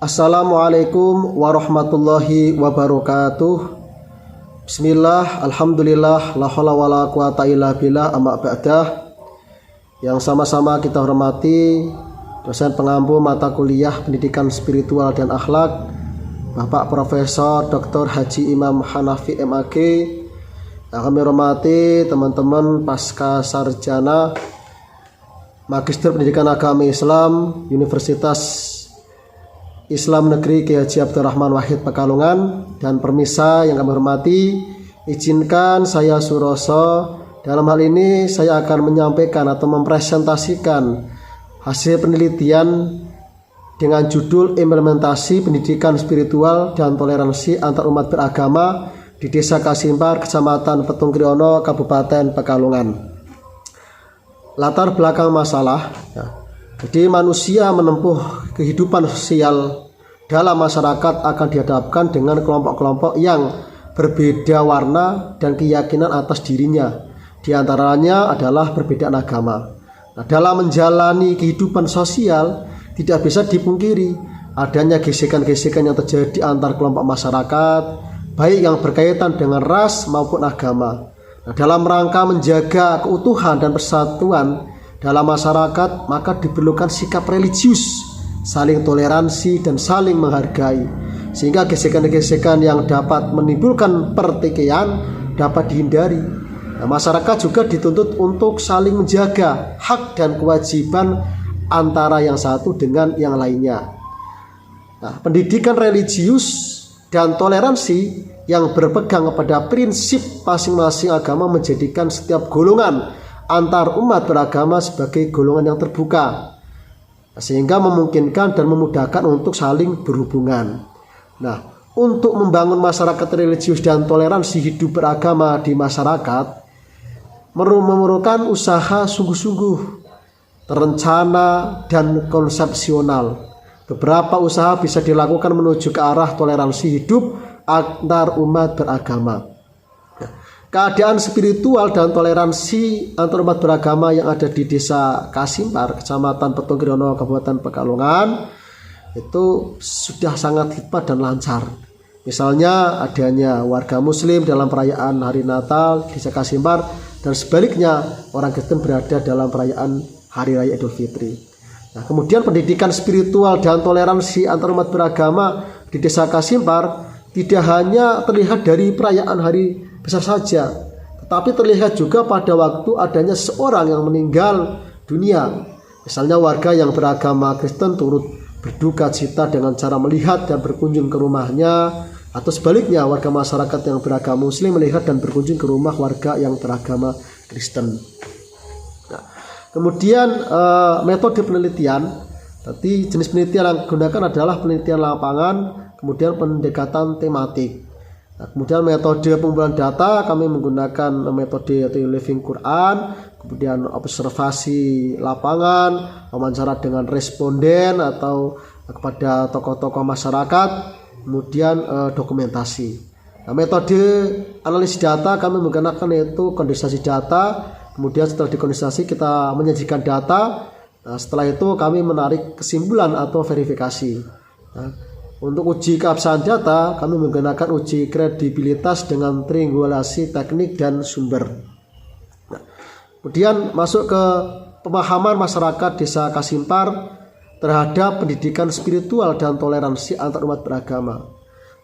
Assalamualaikum warahmatullahi wabarakatuh. Bismillah, alhamdulillah, la haula wala quwata illa billah, amma ba'dah. Yang sama-sama kita hormati dosen pengampu mata kuliah pendidikan spiritual dan akhlak, Bapak Profesor Dr. Haji Imam Hanafi MAG. Yang kami hormati teman-teman pasca sarjana Magister Pendidikan Agama Islam Universitas Islam Negeri Kiai Haji Abdurrahman Wahid Pekalongan, dan permisa yang kami hormati, izinkan saya Suroso dalam hal ini saya akan menyampaikan atau mempresentasikan hasil penelitian dengan judul Implementasi Pendidikan Spiritual dan Toleransi Antar Umat Beragama di Desa Kasimpar, Kecamatan Petung Kriono, Kabupaten Pekalongan. Latar belakang masalah, jadi manusia menempuh kehidupan sosial dalam masyarakat akan dihadapkan dengan kelompok-kelompok yang berbeda warna dan keyakinan atas dirinya. Di antaranya adalah perbedaan agama. Nah, dalam menjalani kehidupan sosial tidak bisa dipungkiri adanya gesekan-gesekan yang terjadi antar kelompok masyarakat, baik yang berkaitan dengan ras maupun agama. Nah, dalam rangka menjaga keutuhan dan persatuan dalam masyarakat, maka diperlukan sikap religius, saling toleransi dan saling menghargai, sehingga gesekan-gesekan yang dapat menimbulkan pertikaian dapat dihindari. Nah, masyarakat juga dituntut untuk saling menjaga hak dan kewajiban antara yang satu dengan yang lainnya. Nah, pendidikan religius dan toleransi yang berpegang kepada prinsip masing-masing agama menjadikan setiap golongan antar umat beragama sebagai golongan yang terbuka, sehingga memungkinkan dan memudahkan untuk saling berhubungan. Nah, untuk membangun masyarakat religius dan toleransi hidup beragama di masyarakat memerlukan usaha sungguh-sungguh, terencana dan konsepsional. Beberapa usaha bisa dilakukan menuju ke arah toleransi hidup antar umat beragama. Keadaan spiritual dan toleransi antar umat beragama yang ada di Desa Kasimpar, Kecamatan Petung Kriono, Kabupaten Pekalongan, itu sudah sangat hikmat dan lancar. Misalnya adanya warga Muslim dalam perayaan Hari Natal di Desa Kasimpar, dan sebaliknya orang Kristen berada dalam perayaan Hari Raya Idul Fitri. Nah, kemudian pendidikan spiritual dan toleransi antar umat beragama di Desa Kasimpar tidak hanya terlihat dari perayaan hari besar saja, tetapi terlihat juga pada waktu adanya seorang yang meninggal dunia. Misalnya warga yang beragama Kristen turut berduka cita dengan cara melihat dan berkunjung ke rumahnya, atau sebaliknya warga masyarakat yang beragama Muslim melihat dan berkunjung ke rumah warga yang beragama Kristen. Nah, kemudian metode penelitian, tadi jenis penelitian yang digunakan adalah penelitian lapangan, kemudian pendekatan tematik. Nah, kemudian metode pengumpulan data kami menggunakan metode yaitu Living Quran, kemudian observasi lapangan, wawancara dengan responden atau kepada tokoh-tokoh masyarakat, kemudian dokumentasi. Nah, metode analisis data kami menggunakan yaitu kondensasi data, kemudian setelah dikondensasi kita menyajikan data. Nah, setelah itu kami menarik kesimpulan atau verifikasi. Nah, untuk uji keabsahan data, kami menggunakan uji kredibilitas dengan triangulasi teknik dan sumber. Nah, kemudian masuk ke pemahaman masyarakat Desa Kasimpar terhadap pendidikan spiritual dan toleransi antar umat beragama.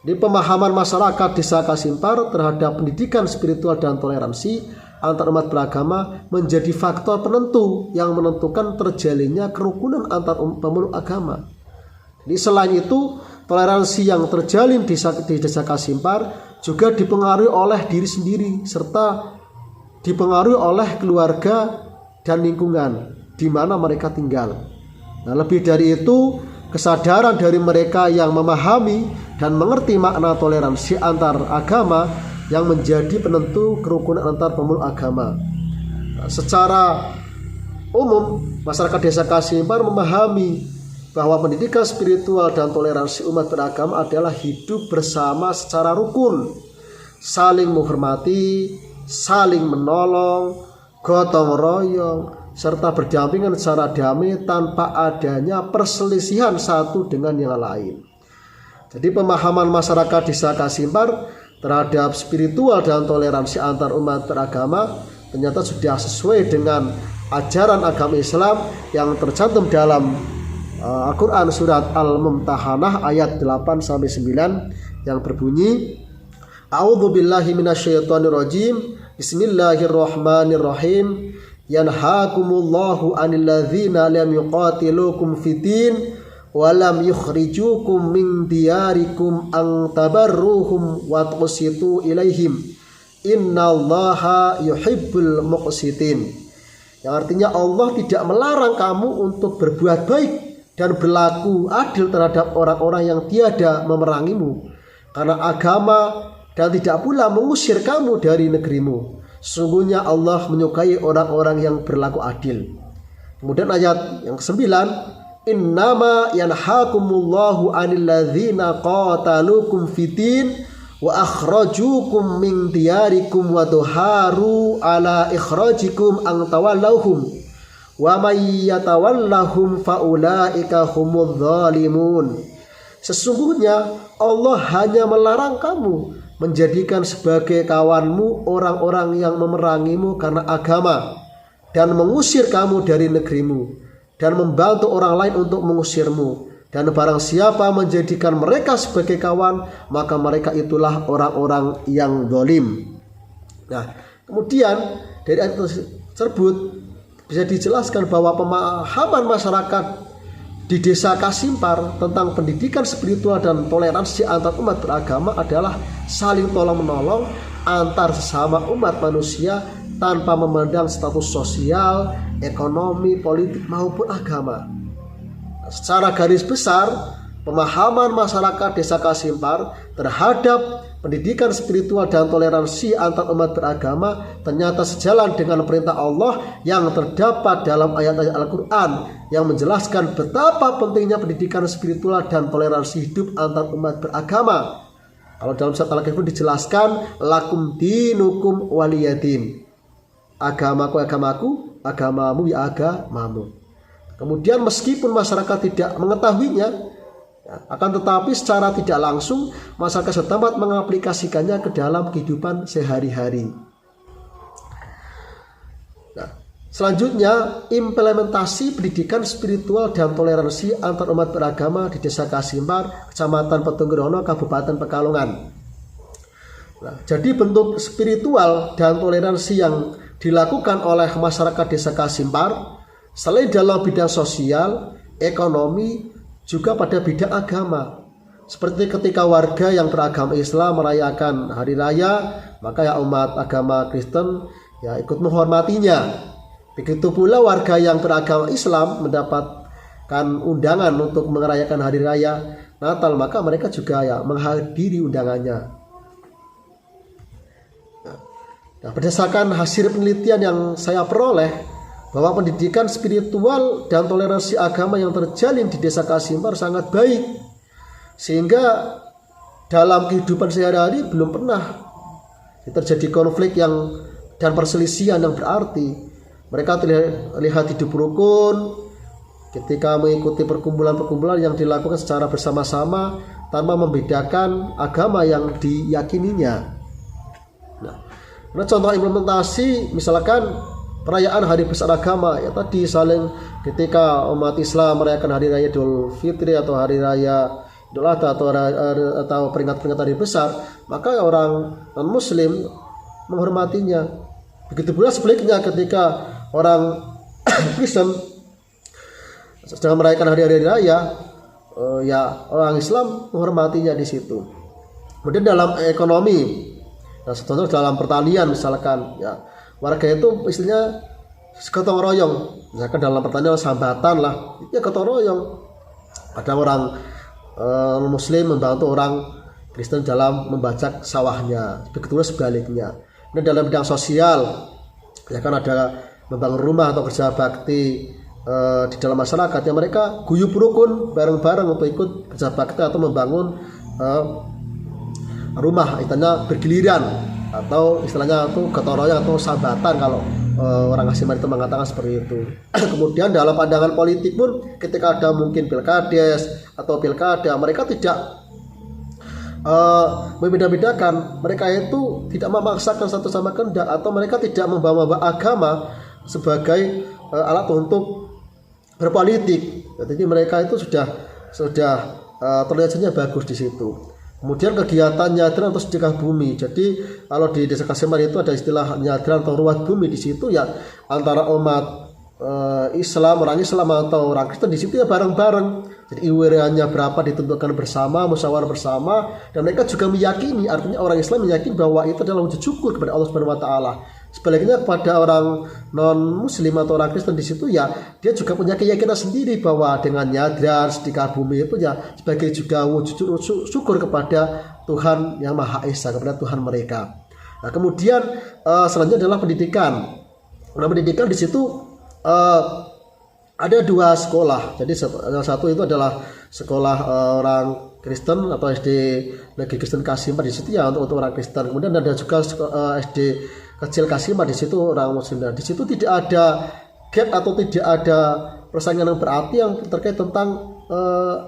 Di pemahaman masyarakat Desa Kasimpar terhadap pendidikan spiritual dan toleransi antar umat beragama menjadi faktor penentu yang menentukan terjalinnya kerukunan antar pemeluk agama. Jadi selain itu, toleransi yang terjalin di Desa Kasimpar juga dipengaruhi oleh diri sendiri serta dipengaruhi oleh keluarga dan lingkungan di mana mereka tinggal. Nah, lebih dari itu, kesadaran dari mereka yang memahami dan mengerti makna toleransi antar agama yang menjadi penentu kerukunan antar pemeluk agama. Nah, secara umum, masyarakat Desa Kasimpar memahami bahwa pendidikan spiritual dan toleransi umat beragama adalah hidup bersama secara rukun, saling menghormati, saling menolong, gotong royong, serta berdampingan secara damai tanpa adanya perselisihan satu dengan yang lain. Jadi pemahaman masyarakat Desa Kasimpar terhadap spiritual dan toleransi antar umat beragama ternyata sudah sesuai dengan ajaran agama Islam yang tercantum dalam Al-Quran surat Al-Mumtahanah ayat 8-9 yang berbunyi, A'udzu billahi minasyaitonir rajim. Bismillahirrahmanirrahim. Yanhaakumullahu 'anil ladzina lam yuqatilukum fiddin wa lam yukhrijukum min diyarikum an tabarruhum wa tuqsitu ilaihim. Innallaha yuhibbul muqsitin. Yang artinya Allah tidak melarang kamu untuk berbuat baik dan berlaku adil terhadap orang-orang yang tiada memerangimu karena agama, dan tidak pula mengusir kamu dari negerimu. Sesungguhnya Allah menyukai orang-orang yang berlaku adil. Kemudian ayat yang ke-9, Innama yanhakumullahu 'anil ladzina qatalukum fiddin wa akhrajukum min diyarikum wa tuharu ala ikhrajikum an tawallahum wa may yatawallahum faulaika humudz zalimun. Sesungguhnya Allah hanya melarang kamu menjadikan sebagai kawanmu orang-orang yang memerangimu karena agama dan mengusir kamu dari negerimu dan membantu orang lain untuk mengusirmu, dan barang siapa menjadikan mereka sebagai kawan maka mereka itulah orang-orang yang zalim. Nah, kemudian dari ayat tersebut bisa dijelaskan bahwa pemahaman masyarakat di Desa Kasimpar tentang pendidikan spiritual dan toleransi antar umat beragama adalah saling tolong-menolong antar sesama umat manusia tanpa memandang status sosial, ekonomi, politik maupun agama. Secara garis besar, pemahaman masyarakat Desa Kasimpar terhadap pendidikan spiritual dan toleransi antar umat beragama ternyata sejalan dengan perintah Allah yang terdapat dalam ayat-ayat Al-Quran yang menjelaskan betapa pentingnya pendidikan spiritual dan toleransi hidup antar umat beragama. Kalau dalam surat Al-Kahfi dijelaskan, lakum dinukum waliyadin. Agamaku agamaku, agamamu ya agamamu. Kemudian meskipun masyarakat tidak mengetahuinya, akan tetapi secara tidak langsung masyarakat setempat mengaplikasikannya ke dalam kehidupan sehari-hari. Nah, selanjutnya implementasi pendidikan spiritual dan toleransi antar umat beragama di Desa Kasimpar, Kecamatan Petunggerono, Kabupaten Pekalongan. Nah, jadi bentuk spiritual dan toleransi yang dilakukan oleh masyarakat Desa Kasimpar selain dalam bidang sosial, ekonomi, juga pada bidang agama. Seperti ketika warga yang beragama Islam merayakan hari raya, maka ya umat agama Kristen ya ikut menghormatinya. Begitu pula warga yang beragama Islam mendapatkan undangan untuk merayakan hari raya Natal, maka mereka juga ya menghadiri undangannya. Nah, berdasarkan hasil penelitian yang saya peroleh, bahwa pendidikan spiritual dan toleransi agama yang terjalin di Desa Kasimpar sangat baik, sehingga dalam kehidupan sehari-hari belum pernah terjadi konflik dan perselisihan yang berarti. Mereka terlihat hidup rukun ketika mengikuti perkumpulan-perkumpulan yang dilakukan secara bersama-sama tanpa membedakan agama yang diyakininya. Nah, contoh implementasi misalkan perayaan hari besar agama ya tadi, saling ketika umat Islam merayakan hari raya Idul Fitri atau hari raya Idul Adha atau peringatan hari besar, maka orang non muslim menghormatinya. Begitu pula sebaliknya ketika orang Kristen sedang merayakan hari raya, ya orang Islam menghormatinya di situ. Kemudian dalam ekonomi, nah contoh dalam pertanian misalkan ya, warga itu istilahnya gotong royong. Misalkan dalam pertanian sambatan lah, ya gotong royong. Ada orang muslim membantu orang Kristen dalam membajak sawahnya, begitu sebaliknya. Dan dalam bidang sosial, ya kan ada membangun rumah atau kerja bakti di dalam masyarakat, yang mereka guyub rukun bareng-bareng untuk ikut kerja bakti atau membangun rumah, istilahnya bergiliran atau istilahnya itu gotong royong atau sambatan kalau orang Kasimbar itu mengatakan seperti itu. Kemudian dalam pandangan politik pun ketika ada mungkin pilkades atau pilkada, mereka tidak membeda-bedakan. Mereka itu tidak memaksakan satu sama kehendak, atau mereka tidak membawa agama sebagai alat untuk berpolitik. Jadi mereka itu sudah terlihatnya bagus di situ. Kemudian kegiatan nyadran atau sedekah bumi. Jadi kalau di Desa Kasimbar itu ada istilah nyadran atau ruat bumi. Di situ ya antara umat Islam, orang Islam atau orang Kristen di situ ya bareng-bareng. Jadi iurannya berapa ditentukan bersama, musyawarah bersama, dan mereka juga meyakini, artinya orang Islam meyakini bahwa itu adalah wujud syukur kepada Allah Subhanahu wa taala. Sebaliknya kepada orang non muslim atau orang Kristen di situ ya dia juga punya keyakinan sendiri bahwa dengan nyadran sedekah bumi itu ya sebagai juga wujud syukur kepada Tuhan yang Maha Esa, kepada Tuhan mereka. Nah, kemudian selanjutnya adalah pendidikan. Nah, pendidikan di situ ada dua sekolah. Jadi yang satu itu adalah sekolah orang Kristen atau SD Negeri Kristen Kasimbar, di situ ya untuk orang Kristen. Kemudian ada juga SD kecil Kasimbar, di situ orang Muslim. Di situ tidak ada gap atau tidak ada persaingan yang berarti yang terkait tentang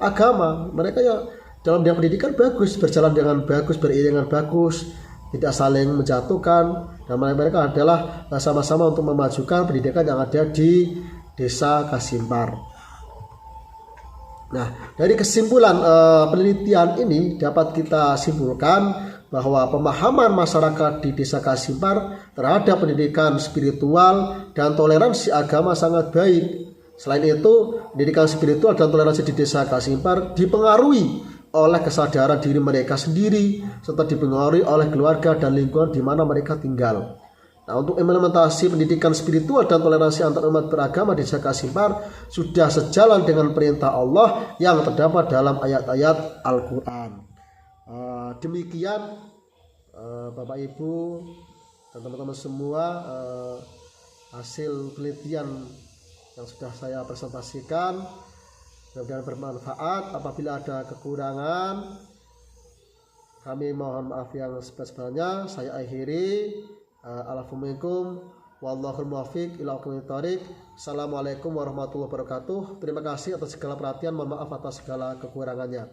agama. Mereka ya dalam bidang pendidikan bagus, berjalan dengan bagus, beriringan bagus, tidak saling menjatuhkan, dan mereka adalah sama-sama untuk memajukan pendidikan yang ada di Desa Kasimbar. Nah, dari kesimpulan penelitian ini dapat kita simpulkan bahwa pemahaman masyarakat di Desa Kasimbar terhadap pendidikan spiritual dan toleransi agama sangat baik. Selain itu, pendidikan spiritual dan toleransi di Desa Kasimbar dipengaruhi oleh kesadaran diri mereka sendiri serta dipengaruhi oleh keluarga dan lingkungan di mana mereka tinggal. Nah, untuk implementasi pendidikan spiritual dan toleransi antar umat beragama di Desa Kasimbar sudah sejalan dengan perintah Allah yang terdapat dalam ayat-ayat Al-Quran. Demikian Bapak Ibu dan teman-teman semua hasil penelitian yang sudah saya presentasikan. Mudah-mudahan bermanfaat. Apabila ada kekurangan, kami mohon maaf yang sebesar-besarnya. Saya akhiri. Alhamdulillah, wallahul muwaffiq ila aqwamit thoriq. Assalamualaikum warahmatullahi wabarakatuh. Terima kasih atas segala perhatian. Mohon maaf atas segala kekurangannya.